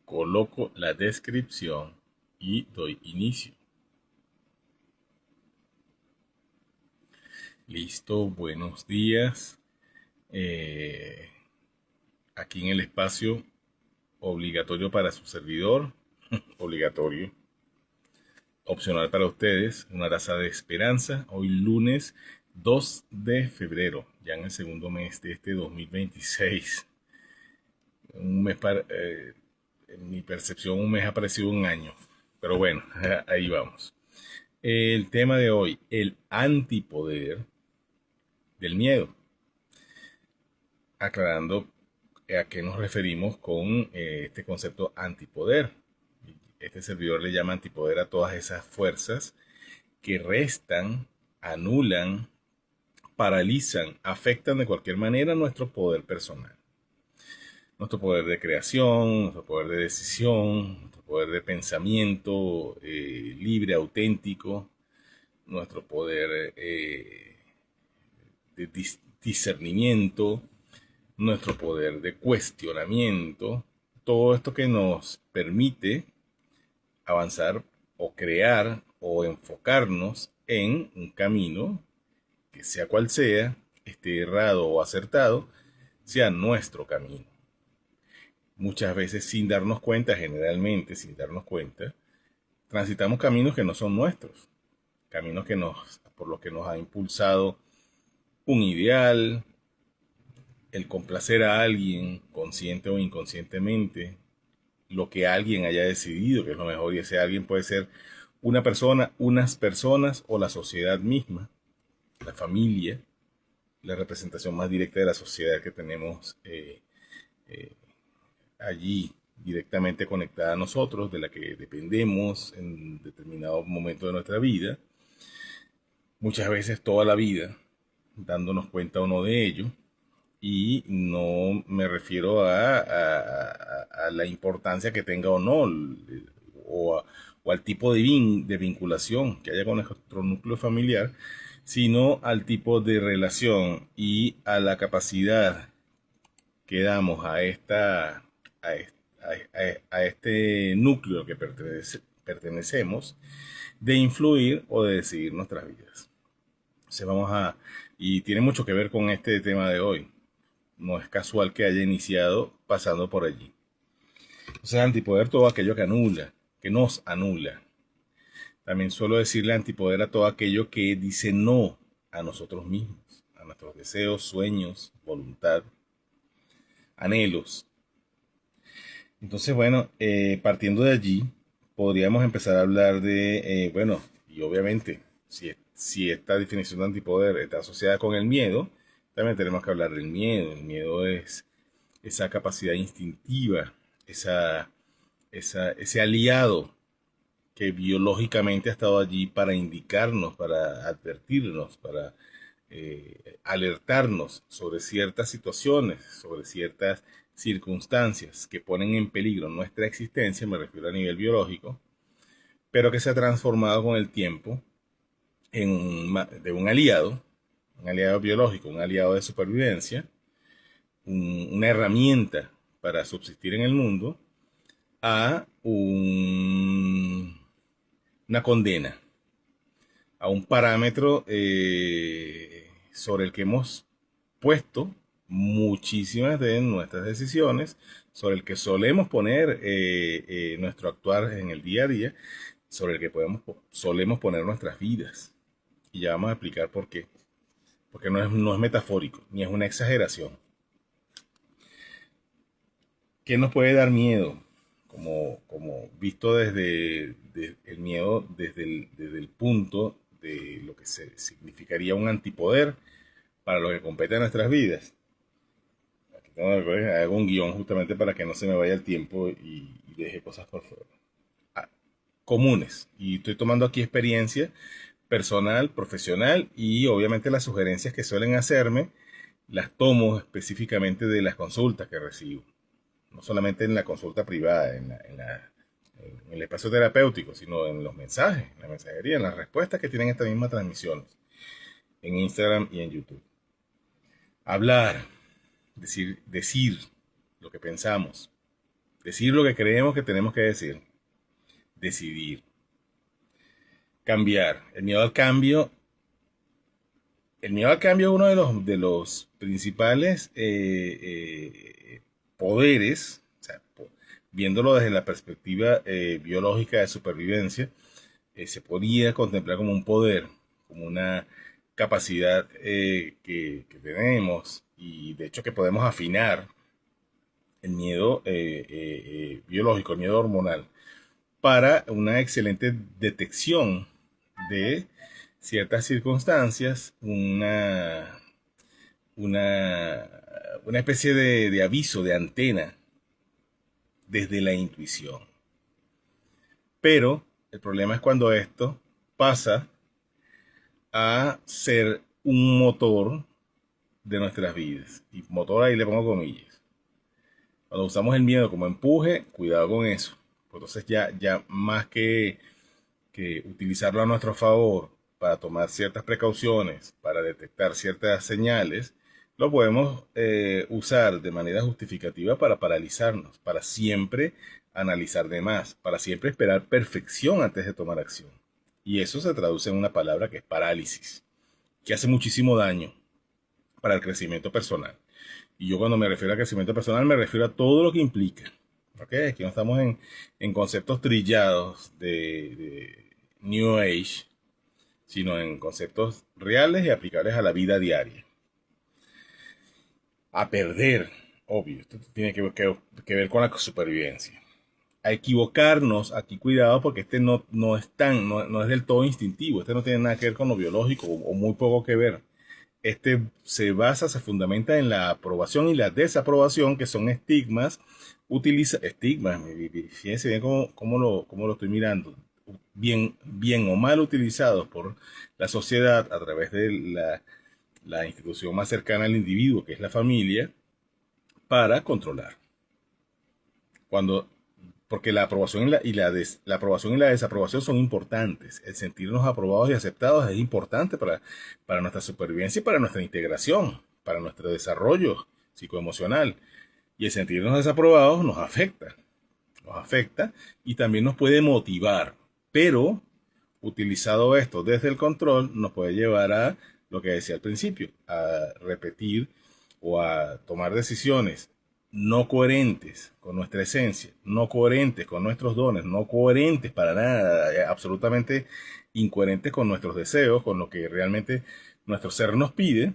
Coloco la descripción y doy inicio. Listo, buenos días. Eh, Aquí en el espacio obligatorio para su servidor, obligatorio, opcional para ustedes, una taza de esperanza. Hoy lunes 2 de febrero, ya en el segundo mes de este 2026. Un mes en mi percepción, un mes ha parecido un año. Pero bueno, ahí vamos. El tema de hoy, el antipoder del miedo. Aclarando a qué nos referimos con este concepto antipoder. Este servidor le llama antipoder a todas esas fuerzas que restan, anulan, paralizan, afectan de cualquier manera nuestro poder personal. Nuestro poder de creación, nuestro poder de decisión, nuestro poder de pensamiento libre, auténtico, nuestro poder de discernimiento, nuestro poder de cuestionamiento, todo esto que nos permite avanzar o crear o enfocarnos en un camino que sea cual sea, esté errado o acertado, sea nuestro camino. Muchas veces sin darnos cuenta, generalmente sin darnos cuenta, transitamos caminos que no son nuestros, caminos por los que nos ha impulsado un ideal, el complacer a alguien, consciente o inconscientemente, lo que alguien haya decidido que es lo mejor, y ese alguien puede ser una persona, unas personas o la sociedad misma, la familia, la representación más directa de la sociedad que tenemos allí directamente conectada a nosotros, de la que dependemos en determinado momento de nuestra vida, muchas veces toda la vida, dándonos cuenta o no de ello. Y no me refiero a la importancia que tenga o no, o al tipo de vinculación que haya con nuestro núcleo familiar, sino al tipo de relación y a la capacidad que damos a este núcleo al que pertenecemos de influir o de decidir nuestras vidas. Entonces y tiene mucho que ver con este tema de hoy. No es casual que haya iniciado pasando por allí. Entonces, antipoder todo aquello que anula, que nos anula. También suelo decirle antipoder a todo aquello que dice no a nosotros mismos, a nuestros deseos, sueños, voluntad, anhelos. Entonces, bueno, partiendo de allí, podríamos empezar a hablar bueno, y obviamente, si esta definición de antipoder está asociada con el miedo, también tenemos que hablar del miedo. El miedo es esa capacidad instintiva, ese aliado que biológicamente ha estado allí para indicarnos, para advertirnos, para alertarnos sobre ciertas situaciones, sobre ciertas circunstancias que ponen en peligro nuestra existencia, me refiero a nivel biológico, pero que se ha transformado con el tiempo de un aliado biológico, un aliado de supervivencia, una herramienta para subsistir en el mundo, una condena, a un parámetro sobre el que hemos puesto muchísimas de nuestras decisiones, sobre el que solemos poner nuestro actuar en el día a día, sobre el que solemos poner nuestras vidas. Y ya vamos a explicar por qué. Porque no es metafórico, ni es una exageración. ¿Qué nos puede dar miedo? Como visto el miedo desde el punto de lo que significaría un antipoder para lo que compete a nuestras vidas. Aquí hago un guión justamente para que no se me vaya el tiempo y deje cosas por fuera. Comunes. Y estoy tomando aquí experiencia personal, profesional, y obviamente las sugerencias que suelen hacerme las tomo específicamente de las consultas que recibo. No solamente en la consulta privada, en el espacio terapéutico, sino en los mensajes, en la mensajería, en las respuestas que tienen estas mismas transmisiones, en Instagram y en YouTube. Hablar, decir lo que pensamos, Decir lo que creemos que tenemos que decir. Decidir. Cambiar. El miedo al cambio. El miedo al cambio es uno de los principales poderes, o sea, viéndolo desde la perspectiva biológica de supervivencia, se podría contemplar como un poder, como una capacidad que tenemos y de hecho que podemos afinar el miedo biológico, el miedo hormonal, para una excelente detección de ciertas circunstancias, una, una especie de aviso, de antena, desde la intuición. Pero el problema es cuando esto pasa a ser un motor de nuestras vidas. Y motor ahí le pongo comillas. Cuando usamos el miedo como empuje, cuidado con eso. Entonces ya más que utilizarlo a nuestro favor para tomar ciertas precauciones, para detectar ciertas señales, lo podemos usar de manera justificativa para paralizarnos, para siempre analizar de más, para siempre esperar perfección antes de tomar acción. Y eso se traduce en una palabra que es parálisis, que hace muchísimo daño para el crecimiento personal. Y yo cuando me refiero a crecimiento personal me refiero a todo lo que implica. ¿Okay? Aquí no estamos en conceptos trillados de New Age, sino en conceptos reales y aplicables a la vida diaria. A perder, obvio, esto tiene que ver con la supervivencia. A equivocarnos, aquí cuidado porque este no es no es del todo instintivo, este no tiene nada que ver con lo biológico o muy poco que ver. Este se fundamenta en la aprobación y la desaprobación, que son estigmas, estigmas, fíjense bien cómo lo estoy mirando, bien o mal utilizados por la sociedad a través de la institución más cercana al individuo, que es la familia, para controlar. Cuando Porque la aprobación la aprobación y la desaprobación son importantes. El sentirnos aprobados y aceptados es importante para nuestra supervivencia y para nuestra integración, para nuestro desarrollo psicoemocional. Y el sentirnos desaprobados nos afecta y también nos puede motivar. Pero, utilizado esto desde el control, nos puede llevar a lo que decía al principio, a repetir o a tomar decisiones no coherentes con nuestra esencia, no coherentes con nuestros dones, no coherentes para nada, absolutamente incoherentes con nuestros deseos, con lo que realmente nuestro ser nos pide,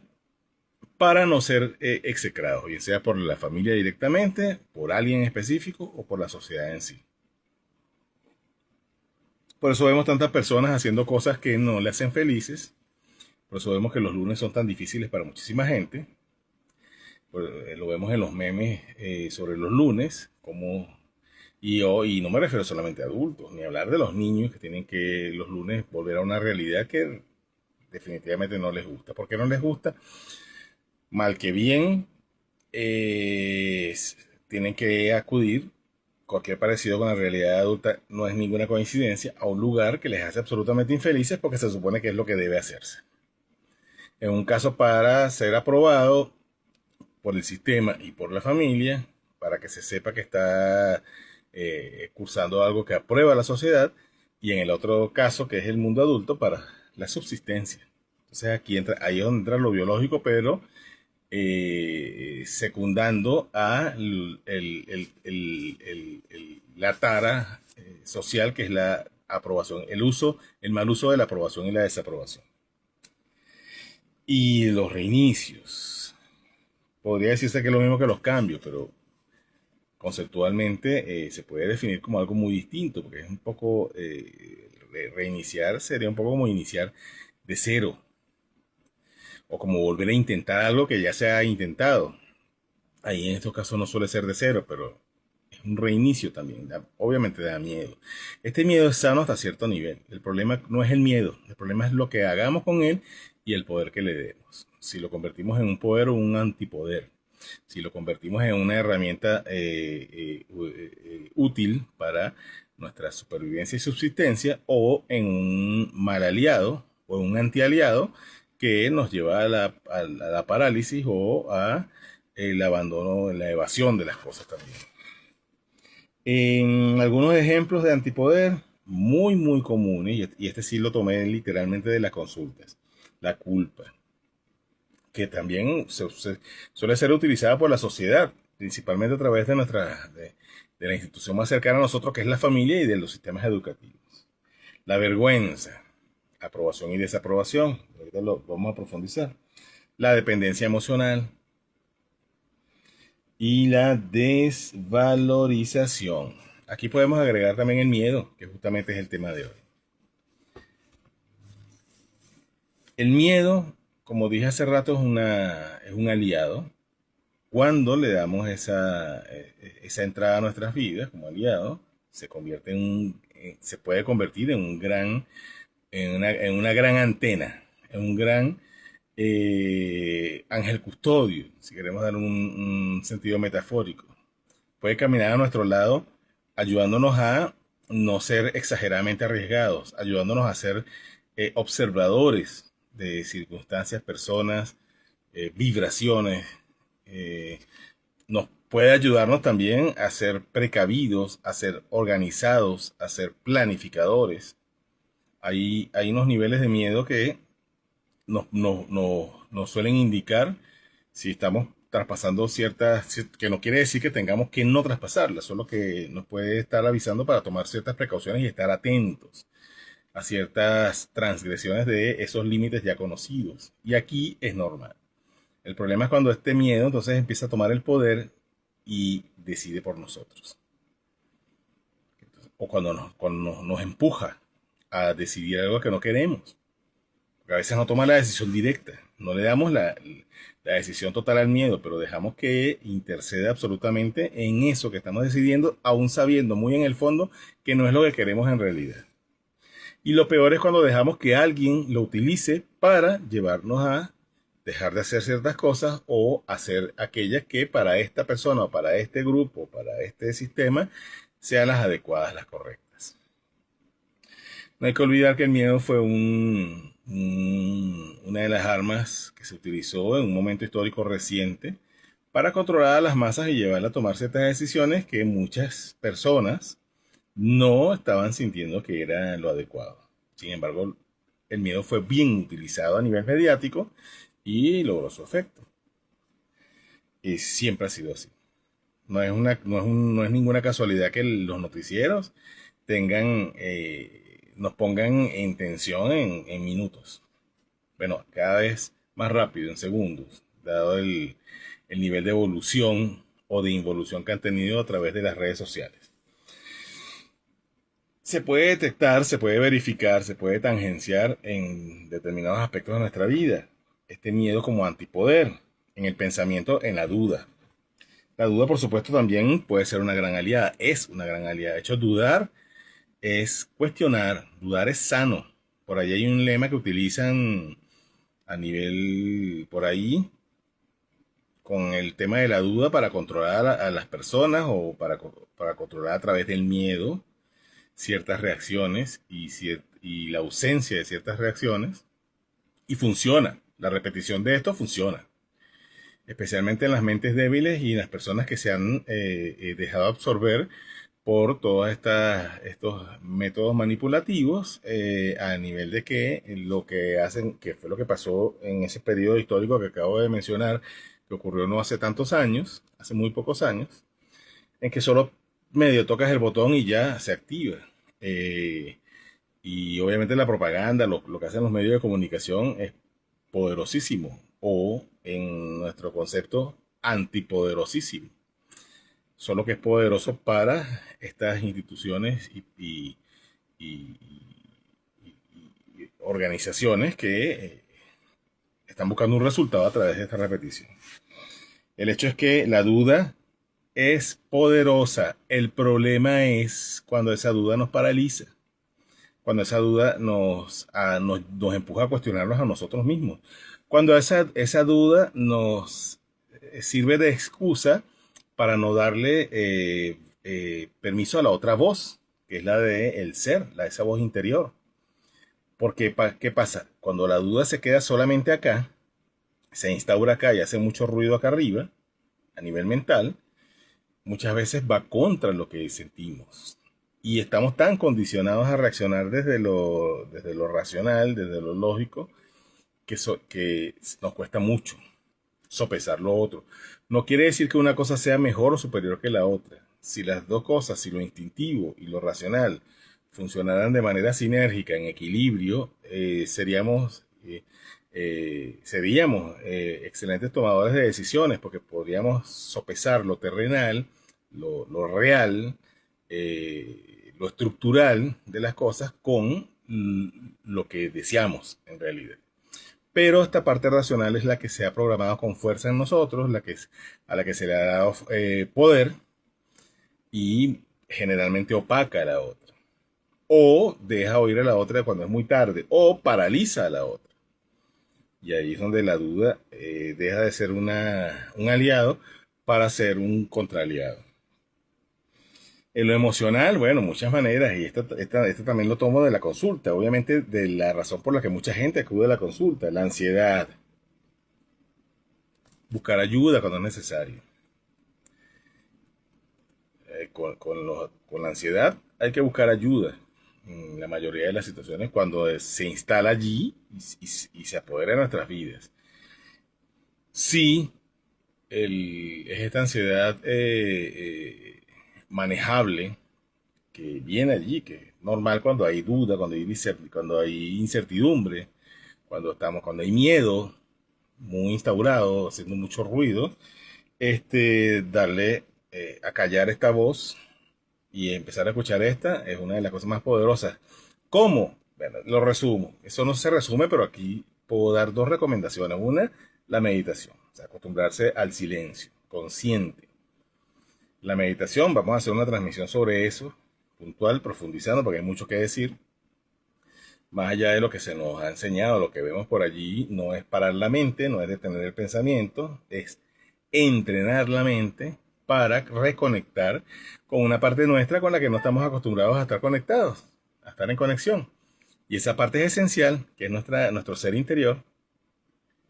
para no ser execrados, bien sea por la familia directamente, por alguien específico o por la sociedad en sí. Por eso vemos tantas personas haciendo cosas que no le hacen felices, por eso vemos que los lunes son tan difíciles para muchísima gente. Lo vemos en los memes sobre los lunes, y no me refiero solamente a adultos, ni hablar de los niños que tienen que los lunes volver a una realidad que definitivamente no les gusta. ¿Por qué no les gusta? Mal que bien, tienen que acudir, cualquier parecido con la realidad adulta no es ninguna coincidencia, a un lugar que les hace absolutamente infelices porque se supone que es lo que debe hacerse. En un caso para ser aprobado por el sistema y por la familia, para que se sepa que está cursando algo que aprueba la sociedad, y en el otro caso, que es el mundo adulto, para la subsistencia. Entonces ahí es donde entra lo biológico, pero secundando a la tara social, que es la aprobación, el mal uso de la aprobación y la desaprobación. Y los reinicios. Podría decirse que es lo mismo que los cambios, pero conceptualmente se puede definir como algo muy distinto, porque es un poco, reiniciar sería un poco como iniciar de cero, o como volver a intentar algo que ya se ha intentado. Ahí en estos casos no suele ser de cero, pero es un reinicio también. Obviamente da miedo. Este miedo es sano hasta cierto nivel. El problema no es el miedo, el problema es lo que hagamos con él y el poder que le demos. Si lo convertimos en un poder o un antipoder. Si lo convertimos en una herramienta útil para nuestra supervivencia y subsistencia, o en un mal aliado o un antialiado que nos lleva a la parálisis o a el abandono, la evasión de las cosas también. En algunos ejemplos de antipoder muy, muy comunes, y este sí lo tomé literalmente de las consultas, la culpa, que también suele ser utilizada por la sociedad, principalmente a través de de la institución más cercana a nosotros, que es la familia y de los sistemas educativos. La vergüenza, aprobación y desaprobación, ahorita lo vamos a profundizar. La dependencia emocional y la desvalorización. Aquí podemos agregar también el miedo, que justamente es el tema de hoy. El miedo, como dije hace rato, es un aliado. Cuando le damos esa entrada a nuestras vidas como aliado, se puede convertir en en una gran antena, en un gran ángel custodio, si queremos dar un sentido metafórico. Puede caminar a nuestro lado, ayudándonos a no ser exageradamente arriesgados, ayudándonos a ser observadores de circunstancias, personas, vibraciones. eh, Nos puede ayudarnos también a ser precavidos, a ser organizados, a ser planificadores. Hay unos niveles de miedo que nos suelen indicar si estamos traspasando que no quiere decir que tengamos que no traspasarlas, solo que nos puede estar avisando para tomar ciertas precauciones y estar atentos a ciertas transgresiones de esos límites ya conocidos. Y aquí es normal. El problema es cuando este miedo entonces empieza a tomar el poder y decide por nosotros. O cuando nos empuja a decidir algo que no queremos. Porque a veces no toma la decisión directa. No le damos la decisión total al miedo, pero dejamos que interceda absolutamente en eso que estamos decidiendo, aún sabiendo muy en el fondo que no es lo que queremos en realidad. Y lo peor es cuando dejamos que alguien lo utilice para llevarnos a dejar de hacer ciertas cosas o hacer aquellas que para esta persona o para este grupo, para este sistema, sean las adecuadas, las correctas. No hay que olvidar que el miedo fue una de las armas que se utilizó en un momento histórico reciente para controlar a las masas y llevarlas a tomar ciertas decisiones que muchas personas no estaban sintiendo que era lo adecuado. Sin embargo, el miedo fue bien utilizado a nivel mediático y logró su efecto. Y siempre ha sido así. No es ninguna casualidad que los noticieros nos pongan en tensión en minutos. Bueno, cada vez más rápido, en segundos, dado el nivel de evolución o de involución que han tenido a través de las redes sociales. Se puede detectar, se puede verificar, se puede tangenciar en determinados aspectos de nuestra vida. Este miedo como antipoder, en el pensamiento, en la duda. La duda, por supuesto, también puede ser una gran aliada, es una gran aliada. De hecho, dudar es cuestionar, dudar es sano. Por ahí hay un lema que utilizan a nivel por ahí con el tema de la duda para controlar a las personas o para controlar a través del miedo ciertas reacciones y la ausencia de ciertas reacciones. Y funciona. La repetición de esto funciona. Especialmente en las mentes débiles y en las personas que se han dejado absorber por todos estos métodos manipulativos a nivel de que lo que hacen, que fue lo que pasó en ese periodo histórico que acabo de mencionar, que ocurrió no hace tantos años, hace muy pocos años, en que solo medio tocas el botón y ya se activa. Eh, y obviamente la propaganda, lo que hacen los medios de comunicación es poderosísimo o en nuestro concepto antipoderosísimo. Solo que es poderoso para estas instituciones y- y organizaciones que están buscando un resultado a través de esta repetición. El hecho es que la duda es poderosa. El problema es cuando esa duda nos paraliza, cuando esa duda nos empuja a cuestionarnos a nosotros mismos, cuando esa duda nos sirve de excusa para no darle permiso a la otra voz, que es la de el ser, esa voz interior. Porque, ¿qué pasa? Cuando la duda se queda solamente acá, se instaura acá y hace mucho ruido acá arriba, a nivel mental, muchas veces va contra lo que sentimos. Y estamos tan condicionados a reaccionar desde lo racional, desde lo lógico, que nos cuesta mucho sopesar lo otro. No quiere decir que una cosa sea mejor o superior que la otra. Si las dos cosas, si lo instintivo y lo racional funcionaran de manera sinérgica, en equilibrio, seríamos excelentes tomadores de decisiones porque podríamos sopesar lo terrenal, lo real, lo estructural de las cosas con lo que deseamos en realidad. Pero esta parte racional es la que se ha programado con fuerza en nosotros, a la que se le ha dado poder y generalmente opaca a la otra. O deja oír a la otra cuando es muy tarde, o paraliza a la otra. Y ahí es donde la duda deja de ser un aliado para ser un contraaliado. En lo emocional, bueno, muchas maneras, y esto también lo tomo de la consulta, obviamente de la razón por la que mucha gente acude a la consulta, la ansiedad, buscar ayuda cuando es necesario. Con la ansiedad hay que buscar ayuda en la mayoría de las situaciones cuando se instala allí y se apodera de nuestras vidas. Sí, es esta ansiedad manejable que viene allí, que es normal cuando hay duda, cuando hay incertidumbre, cuando hay miedo muy instaurado, haciendo mucho ruido, darle a callar esta voz y empezar a escuchar esta es una de las cosas más poderosas. ¿Cómo? Bueno, lo resumo. Eso no se resume, pero aquí puedo dar dos recomendaciones. Una, la meditación, o sea, acostumbrarse al silencio, consciente. La meditación, vamos a hacer una transmisión sobre eso, puntual, profundizando, porque hay mucho que decir. Más allá de lo que se nos ha enseñado, lo que vemos por allí, no es parar la mente, no es detener el pensamiento, es entrenar la mente para reconectar con una parte nuestra con la que no estamos acostumbrados a estar conectados, a estar en conexión. Y esa parte es esencial, que es nuestro ser interior.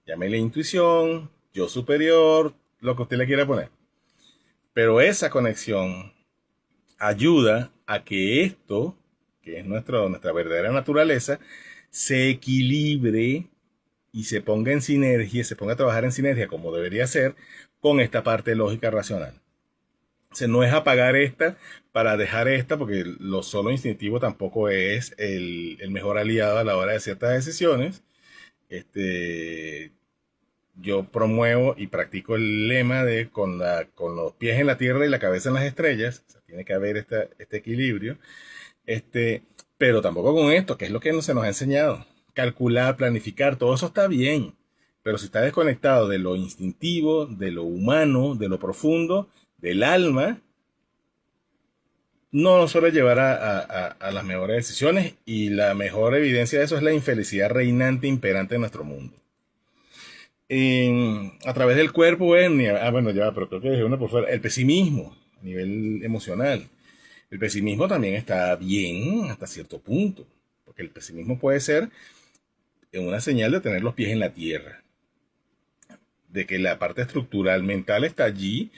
Llámele intuición, yo superior, lo que usted le quiera poner. Pero esa conexión ayuda a que esto, que es nuestra verdadera naturaleza, se equilibre y se ponga en sinergia, se ponga a trabajar en sinergia como debería ser con esta parte lógica racional. O sea, no es apagar esta para dejar esta, porque lo solo instintivo tampoco es el mejor aliado a la hora de ciertas decisiones. Este, yo promuevo y practico el lema de con los pies en la tierra y la cabeza en las estrellas. O sea, tiene que haber este equilibrio. Este, pero tampoco con esto, que es lo que no se nos ha enseñado. Calcular, planificar, todo eso está bien. Pero si está desconectado de lo instintivo, de lo humano, de lo profundo, del alma, no nos suele llevar a las mejores decisiones y la mejor evidencia de eso es la infelicidad reinante, imperante en nuestro mundo. A través del cuerpo, bueno, ya, pero creo que dejé una por fuera. El pesimismo a nivel emocional. El pesimismo también está bien hasta cierto punto, porque el pesimismo puede ser una señal de tener los pies en la tierra, de que la parte estructural mental está allí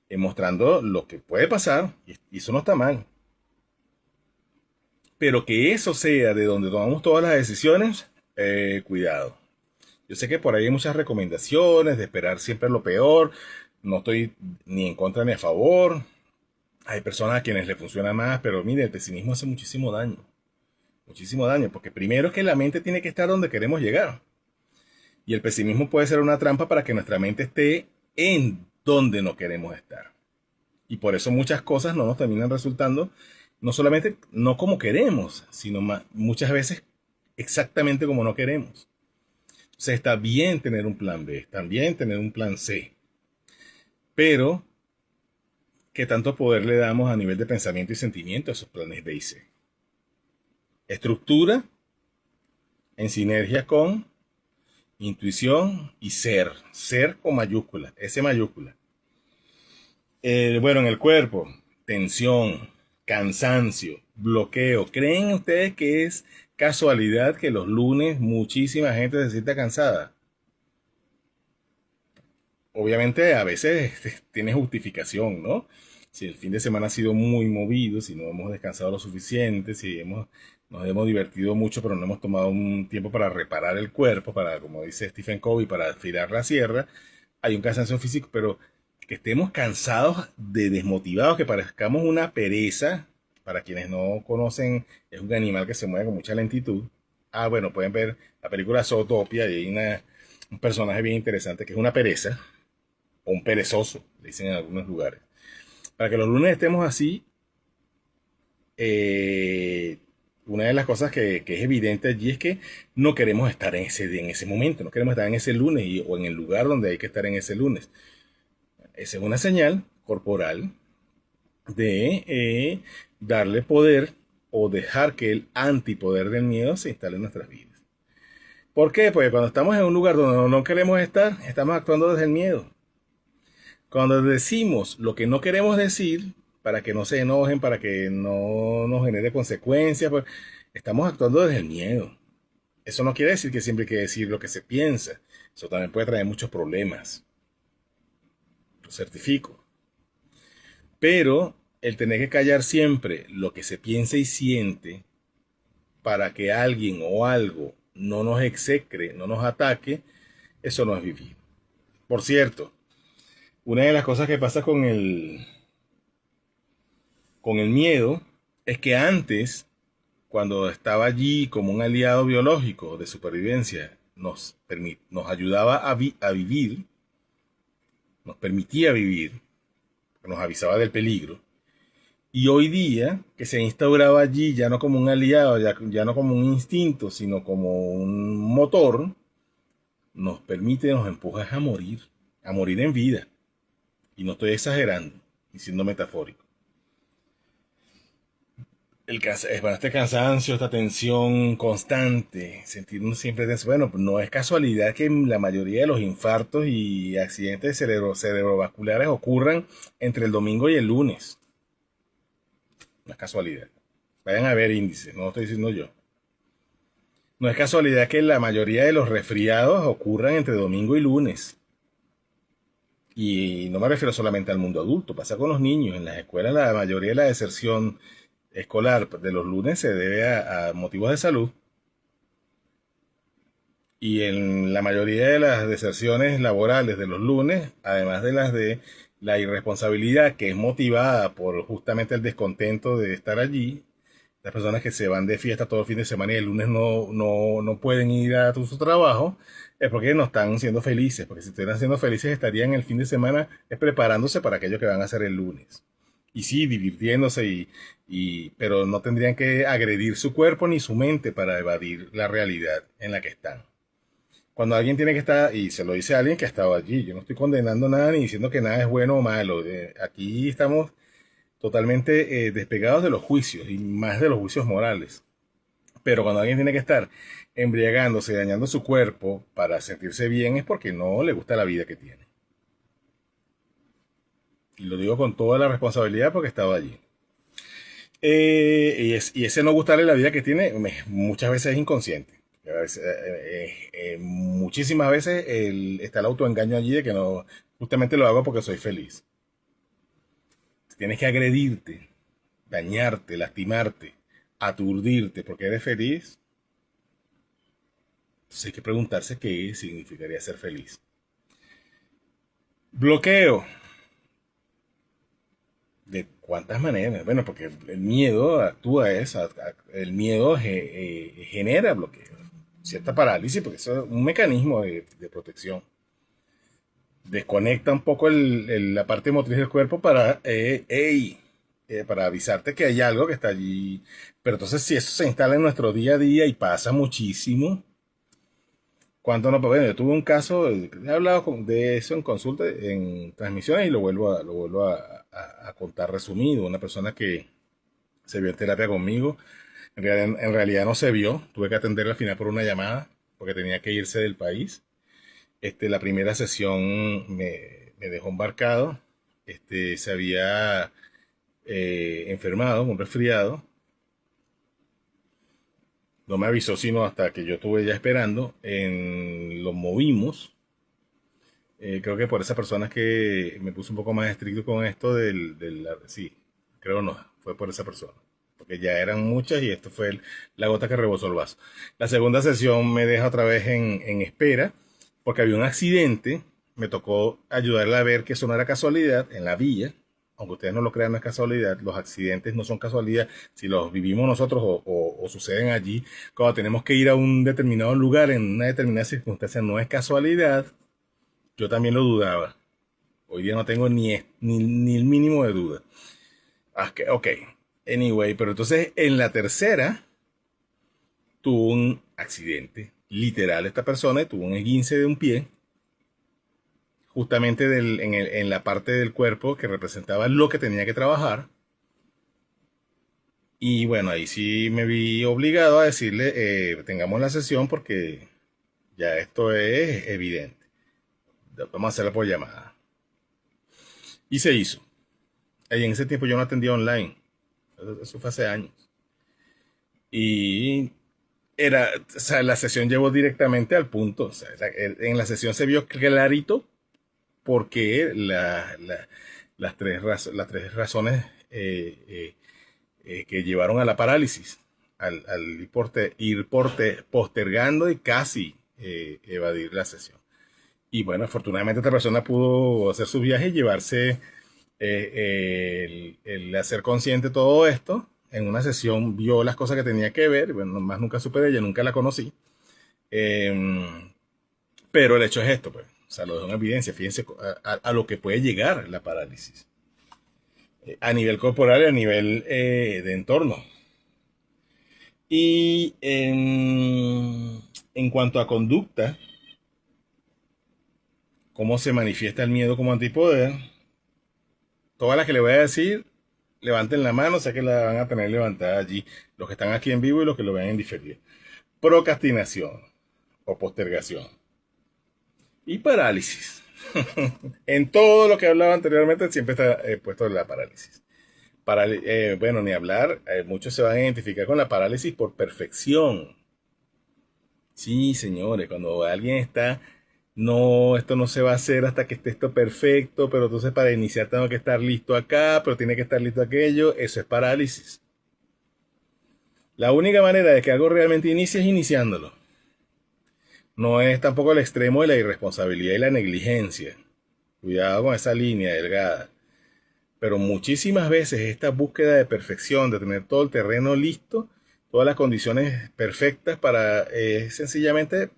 mostrando lo que puede pasar, y eso no está mal. Pero que eso sea de donde tomamos todas las decisiones, cuidado. Yo sé que por ahí hay muchas recomendaciones de esperar siempre lo peor, no estoy ni en contra ni a favor. Hay personas a quienes le funciona más, pero mire, el pesimismo hace muchísimo daño, porque primero es que la mente tiene que estar donde queremos llegar. Y el pesimismo puede ser una trampa para que nuestra mente esté en donde no queremos estar. Y por eso muchas cosas no nos terminan resultando, no solamente no como queremos, sino muchas veces exactamente como no queremos. O sea, está bien tener un plan B, está bien tener un plan C, pero ¿qué tanto poder le damos a nivel de pensamiento y sentimiento a esos planes B y C? Estructura en sinergia con intuición y ser con mayúscula, S mayúscula. Bueno, en el cuerpo, tensión, cansancio, bloqueo. ¿Creen ustedes que es casualidad que los lunes muchísima gente se sienta cansada? Obviamente a veces tiene justificación, ¿no? si el fin de semana ha sido muy movido, si no hemos descansado lo suficiente, si nos hemos divertido mucho, pero no hemos tomado un tiempo para reparar el cuerpo, para, como dice Stephen Covey, para afilar la sierra, hay un cansancio físico, pero que estemos cansados de desmotivados, que parezcamos una pereza, para quienes no conocen, es un animal que se mueve con mucha lentitud. Ah, bueno, pueden ver la película Zootopia y hay un personaje bien interesante que es una pereza, o un perezoso, le dicen en algunos lugares. Para que los lunes estemos así, eh, una de las cosas que es evidente allí es que no queremos estar en ese momento, no queremos estar en ese lunes o en el lugar donde hay que estar en ese lunes. Esa es una señal corporal de darle poder o dejar que el antipoder del miedo se instale en nuestras vidas. ¿Por qué? Porque cuando estamos en un lugar donde no queremos estar, estamos actuando desde el miedo. Cuando decimos lo que no queremos decir, para que no se enojen, para que no nos genere consecuencias, pues, estamos actuando desde el miedo. Eso no quiere decir que siempre hay que decir lo que se piensa. Eso también puede traer muchos problemas. Lo certifico. Pero el tener que callar siempre lo que se piensa y siente para que alguien o algo no nos execre, no nos ataque, eso no es vivir. Por cierto, una de las cosas que pasa con el miedo es que antes, cuando estaba allí como un aliado biológico de supervivencia, nos ayudaba a vivir, nos permitía vivir, nos avisaba del peligro. Y hoy día, que se instauraba allí ya no como un aliado, ya no como un instinto, sino como un motor, nos permite, nos empuja a morir en vida. Y no estoy exagerando, y siendo metafórico. Este cansancio, esta tensión constante, sentirnos siempre tenso. Bueno, no es casualidad que la mayoría de los infartos y accidentes cerebrovasculares ocurran entre el domingo y el lunes. No es casualidad. Vayan a ver índices, no lo estoy diciendo yo. No es casualidad que la mayoría de los resfriados ocurran entre domingo y lunes. Y no me refiero solamente al mundo adulto, pasa con los niños. En las escuelas la mayoría de la deserción escolar de los lunes se debe a motivos de salud. Y en la mayoría de las deserciones laborales de los lunes, además de las de la irresponsabilidad que es motivada por justamente el descontento de estar allí, las personas que se van de fiesta todo el fin de semana y el lunes no pueden ir a su trabajo, es porque no están siendo felices, porque si estuvieran siendo felices estarían el fin de semana preparándose para aquello que van a hacer el lunes. Y sí, divirtiéndose, pero no tendrían que agredir su cuerpo ni su mente para evadir la realidad en la que están. Cuando alguien tiene que estar, y se lo dice a alguien que ha estado allí, yo no estoy condenando nada ni diciendo que nada es bueno o malo. Aquí estamos totalmente despegados de los juicios y más de los juicios morales. Pero cuando alguien tiene que estar embriagándose, dañando su cuerpo para sentirse bien es porque no le gusta la vida que tiene. Y lo digo con toda la responsabilidad porque he estado allí. Y ese no gustarle la vida que tiene muchas veces es inconsciente. Muchísimas veces está el autoengaño allí de que no, justamente lo hago porque soy feliz. Tienes que agredirte, dañarte, lastimarte, aturdirte porque eres feliz. Entonces hay que preguntarse qué significaría ser feliz. Bloqueo. ¿De cuántas maneras? Bueno, porque el miedo el miedo genera bloqueo, cierta parálisis, porque eso es un mecanismo de protección. Desconecta un poco la parte motriz del cuerpo para avisarte que hay algo que está allí. Pero entonces si eso se instala en nuestro día a día y pasa muchísimo, ¿cuánto no? Bueno, yo tuve un caso, he hablado de eso en consulta, en transmisiones y lo vuelvo a contar resumido. Una persona que se vio en terapia conmigo, en realidad no se vio, tuve que atenderla al final por una llamada porque tenía que irse del país. La primera sesión me dejó embarcado, se había enfermado, un resfriado, no me avisó sino hasta que yo estuve ya esperando, lo movimos Creo que por esa persona es que me puse un poco más estricto con esto sí, creo no, fue por esa persona. Porque ya eran muchas y esto fue la gota que rebosó el vaso. La segunda sesión me deja otra vez en espera porque había un accidente. Me tocó ayudarle a ver que eso no era casualidad en la vía. Aunque ustedes no lo crean, no es casualidad. Los accidentes no son casualidad si los vivimos nosotros o suceden allí. Cuando tenemos que ir a un determinado lugar en una determinada circunstancia, no es casualidad. Yo también lo dudaba. Hoy día no tengo ni el mínimo de duda. Ok. Anyway, pero entonces en la tercera tuvo un accidente. Literal, esta persona tuvo un esguince de un pie, justamente en la parte del cuerpo que representaba lo que tenía que trabajar. Y bueno, ahí sí me vi obligado a decirle, tengamos la sesión porque ya esto es evidente. Vamos a hacerla por llamada. Y se hizo. Y en ese tiempo yo no atendía online. Eso fue hace años. Y o sea, la sesión llevó directamente al punto. O sea, en la sesión se vio clarito por qué las tres razones que llevaron a la parálisis, al postergando y casi evadir la sesión. Y bueno, afortunadamente esta persona pudo hacer su viaje y llevarse el hacer consciente todo esto. En una sesión vio las cosas que tenía que ver. Bueno, más nunca supe de ella, nunca la conocí. Eh, pero el hecho es esto, pues. O sea, lo dejo en evidencia. Fíjense a lo que puede llegar la parálisis. A nivel corporal y a nivel de entorno. Y en cuanto a conducta, cómo se manifiesta el miedo como antipoder, todas las que le voy a decir, levanten la mano, sé que la van a tener levantada allí, los que están aquí en vivo y los que lo vean en diferido. Procrastinación o postergación. Y parálisis. En todo lo que hablaba anteriormente siempre está puesto la parálisis. Bueno, ni hablar, muchos se van a identificar con la parálisis por perfección. Sí, señores, cuando alguien está, no, esto no se va a hacer hasta que esté esto perfecto, pero entonces para iniciar tengo que estar listo acá, pero tiene que estar listo aquello, eso es parálisis. La única manera de que algo realmente inicie es iniciándolo. No es tampoco el extremo de la irresponsabilidad y la negligencia. Cuidado con esa línea delgada. Pero muchísimas veces esta búsqueda de perfección, de tener todo el terreno listo, todas las condiciones perfectas para sencillamente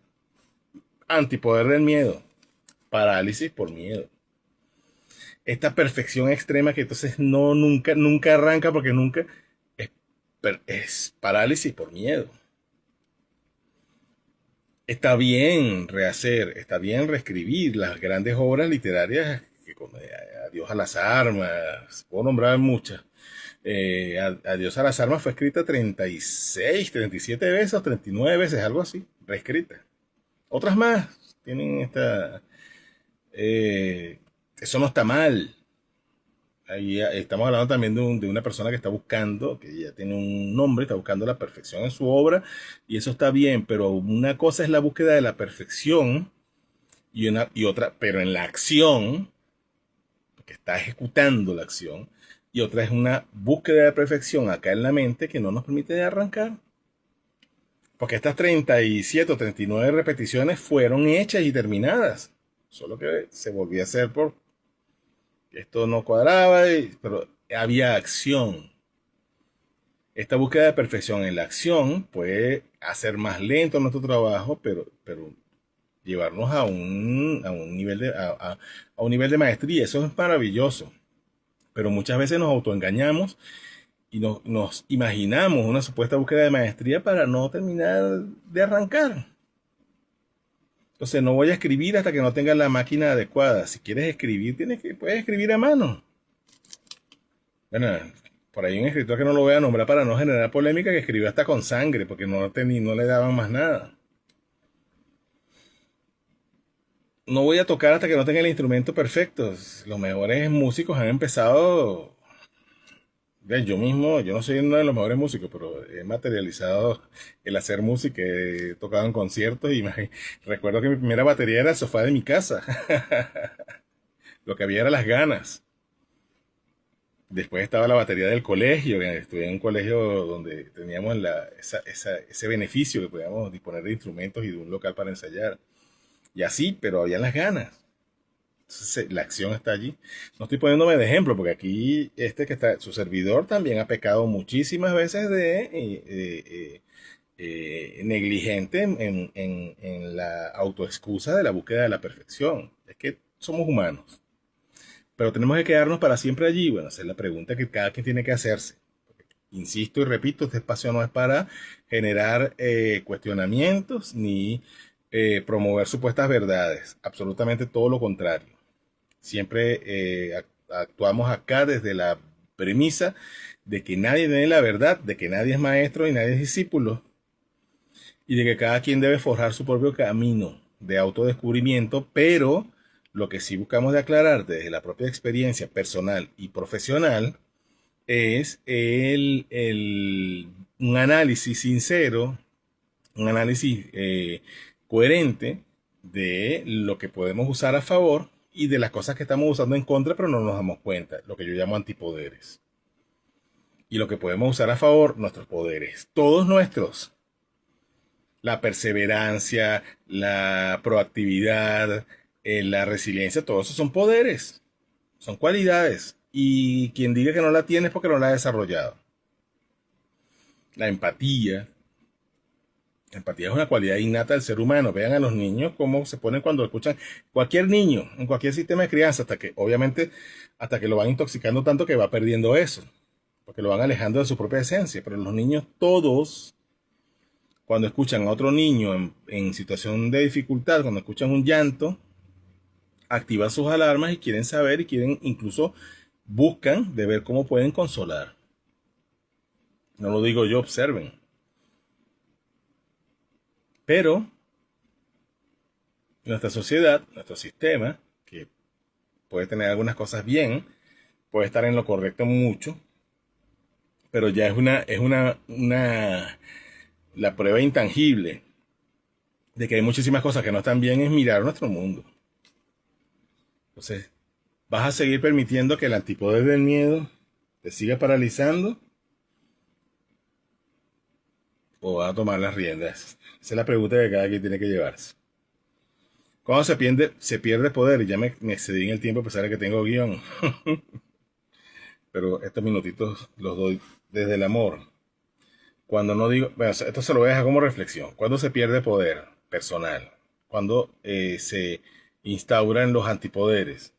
antipoder del miedo. Parálisis por miedo. Esta perfección extrema que entonces nunca arranca porque nunca es, es parálisis por miedo. Está bien rehacer, está bien reescribir las grandes obras literarias que Adiós a las armas, puedo nombrar muchas. Adiós a las armas fue escrita 36, 37 veces o 39 veces, algo así, reescrita. Otras más tienen esta... eso no está mal. Ahí estamos hablando también de una persona que está buscando, que ya tiene un nombre, está buscando la perfección en su obra, y eso está bien, pero una cosa es la búsqueda de la perfección y otra, pero en la acción, que está ejecutando la acción, y otra es una búsqueda de perfección acá en la mente que no nos permite arrancar. Porque estas 37 o 39 repeticiones fueron hechas y terminadas, solo que se volvía a hacer por esto no cuadraba, pero había acción. Esta búsqueda de perfección en la acción puede hacer más lento nuestro trabajo, pero llevarnos a un nivel a un nivel de maestría. Eso es maravilloso. Pero muchas veces nos autoengañamos y nos imaginamos una supuesta búsqueda de maestría para no terminar de arrancar. Entonces no voy a escribir hasta que no tenga la máquina adecuada. Si quieres escribir, puedes escribir a mano. Bueno, por ahí un escritor que no lo voy a nombrar para no generar polémica, que escribió hasta con sangre, porque no le daban más nada. No voy a tocar hasta que no tenga el instrumento perfecto. Los mejores músicos han empezado Yo mismo, yo no soy uno de los mejores músicos, pero he materializado el hacer música, he tocado en conciertos y recuerdo que mi primera batería era el sofá de mi casa. Lo que había era las ganas. Después estaba la batería del colegio, que estudié en un colegio donde teníamos ese beneficio que podíamos disponer de instrumentos y de un local para ensayar. Y así, pero habían las ganas. Entonces, la acción está allí. No estoy poniéndome de ejemplo, porque aquí que está, su servidor también ha pecado muchísimas veces de negligente en la autoexcusa de la búsqueda de la perfección. Es que somos humanos. Pero tenemos que quedarnos para siempre allí. Bueno, esa es la pregunta que cada quien tiene que hacerse. Insisto y repito, este espacio no es para generar cuestionamientos ni promover supuestas verdades. Absolutamente todo lo contrario. Siempre actuamos acá desde la premisa de que nadie tiene la verdad, de que nadie es maestro y nadie es discípulo, y de que cada quien debe forjar su propio camino de autodescubrimiento, pero lo que sí buscamos de aclarar desde la propia experiencia personal y profesional es un análisis sincero, un análisis coherente de lo que podemos usar a favor y de las cosas que estamos usando en contra, pero no nos damos cuenta, lo que yo llamo antipoderes. Y lo que podemos usar a favor, nuestros poderes, todos nuestros. La perseverancia, la proactividad, la resiliencia, todos esos son poderes, son cualidades. Y quien diga que no la tiene es porque no la ha desarrollado. La empatía. La empatía es una cualidad innata del ser humano. Vean a los niños cómo se ponen cuando escuchan cualquier niño, en cualquier sistema de crianza, hasta que, obviamente, hasta que lo van intoxicando tanto que va perdiendo eso, porque lo van alejando de su propia esencia. Pero los niños todos, cuando escuchan a otro niño en situación de dificultad, cuando escuchan un llanto, activan sus alarmas y quieren saber y quieren incluso buscan de ver cómo pueden consolar. No lo digo yo, observen. Pero nuestra sociedad, nuestro sistema, que puede tener algunas cosas bien, puede estar en lo correcto mucho, pero ya la prueba intangible de que hay muchísimas cosas que no están bien es mirar nuestro mundo. Entonces, ¿vas a seguir permitiendo que el antipoder del miedo te siga paralizando? ¿O vas a tomar las riendas? Esa es la pregunta que cada quien tiene que llevarse. Cuando se pierde poder, y ya me excedí en el tiempo a pesar de que tengo guión. Pero estos minutitos los doy desde el amor. Cuando no digo, bueno, esto se lo voy a dejar como reflexión. Cuando se pierde poder personal, cuando se instauran los antipoderes.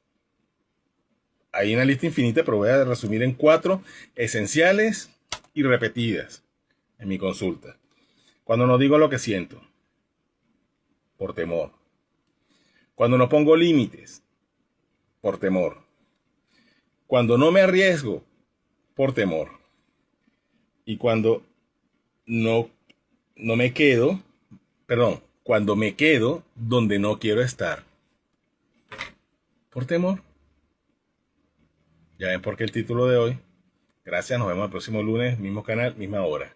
Hay una lista infinita, pero voy a resumir en 4 esenciales y repetidas en mi consulta. Cuando no digo lo que siento, por temor. Cuando no pongo límites, por temor. Cuando no me arriesgo, por temor. Y cuando no, no me quedo, perdón, cuando me quedo donde no quiero estar, por temor. Ya ven por qué el título de hoy. Gracias, nos vemos el próximo lunes, mismo canal, misma hora.